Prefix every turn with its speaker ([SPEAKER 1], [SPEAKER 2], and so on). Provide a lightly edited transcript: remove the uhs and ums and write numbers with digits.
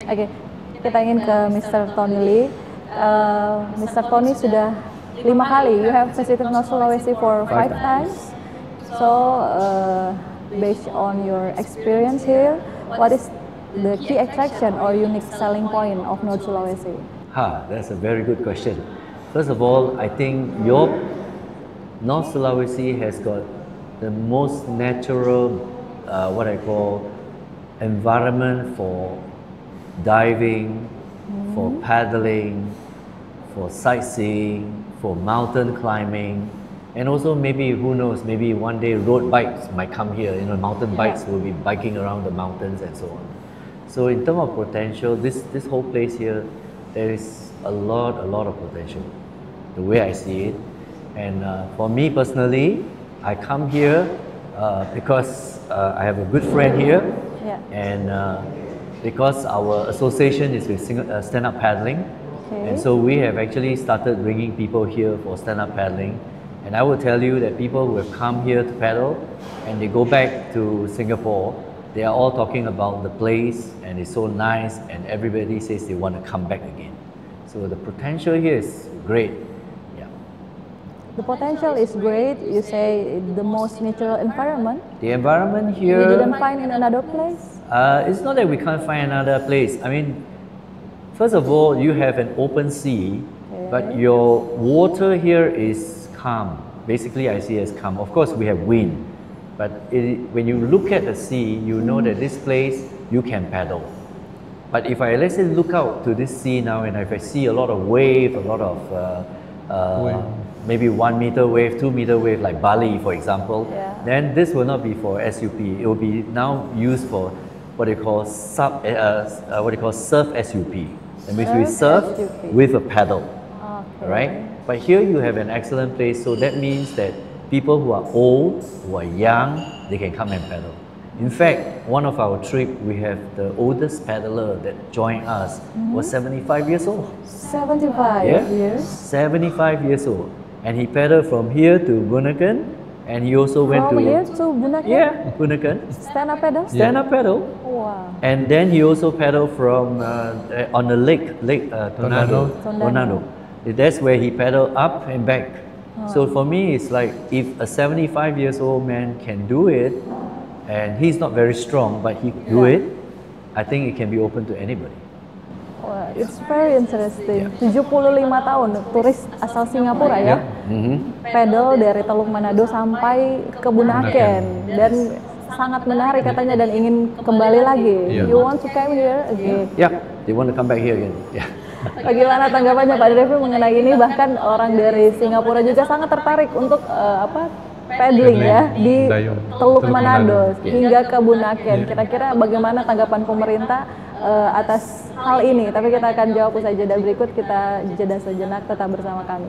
[SPEAKER 1] Oke, kita ingin ke Mr. Tony Lee. Mr. Tony sudah 5 kali. You have visited North Sulawesi for 5 times. So, based on your experience here, what is the key attraction or unique selling point of North Sulawesi?
[SPEAKER 2] That's a very good question. First of all, I think your North Sulawesi has got the most natural, what I call, environment for diving, for paddling, for sightseeing, for mountain climbing, and also maybe, who knows, maybe one day road bikes might come here. You know, mountain bikes will be biking around the mountains and so on. So in terms of potential, this whole place here, there is a lot of potential, the way I see it. And for me personally, I come here because I have a good friend here, and because our association is with stand-up paddling, and so we have actually started bringing people here for stand-up paddling. And I will tell you that people who have come here to paddle and they go back to Singapore, they are all talking about the place and it's so nice, and everybody says they want to come back again. So the potential here is great.
[SPEAKER 1] The potential is great. You say the most natural environment.
[SPEAKER 2] The environment here,
[SPEAKER 1] you didn't find in another place?
[SPEAKER 2] It's not that we can't find another place. I mean, first of all, you have an open sea, but your water here is calm. Basically, I see it as calm. Of course, we have wind, but when you look at the sea, you know that this place, you can paddle. But if I, let's say, look out to this sea now, and if I see a lot of wave, a lot of maybe 1 meter wave, 2 meter wave, like Bali, for example, then this will not be for SUP. It will be now used for what they call surf SUP. That means we surf with a paddle, right? But here you have an excellent place, so that means that people who are old, who are young, they can come and paddle. In fact, one of our trip, we have the oldest paddler that joined us was 75 years old.
[SPEAKER 1] 75 years?
[SPEAKER 2] 75 years old. And he paddled from here to Bunaken, and he also went
[SPEAKER 1] from here to Bunaken?
[SPEAKER 2] Yeah, Bunaken.
[SPEAKER 1] Stand-up paddle?
[SPEAKER 2] Stand-up paddle.
[SPEAKER 1] Wow.
[SPEAKER 2] And then he also paddled from on the lake Tornado. That's where he paddled up and back. So for me, it's like, if a 75 years old man can do it, and he's not very strong, but he do it, I think it can be open to anybody.
[SPEAKER 1] Wow, it's very interesting. 75 tahun, turis asal Singapura ya, pedal dari Teluk Manado sampai ke Bunaken, dan sangat menarik katanya dan ingin kembali lagi. You want to come here again?
[SPEAKER 2] Yeah, they want to come back here again. Yeah.
[SPEAKER 1] Bagaimana tanggapannya Pak Devi mengenai ini? Bahkan orang dari Singapura juga sangat tertarik untuk paddling ya di Teluk Manado hingga ke Bunaken. Kira-kira bagaimana tanggapan pemerintah atas hal ini? Tapi kita akan jawab usai jeda berikut. Kita jeda sejenak, tetap bersama kami.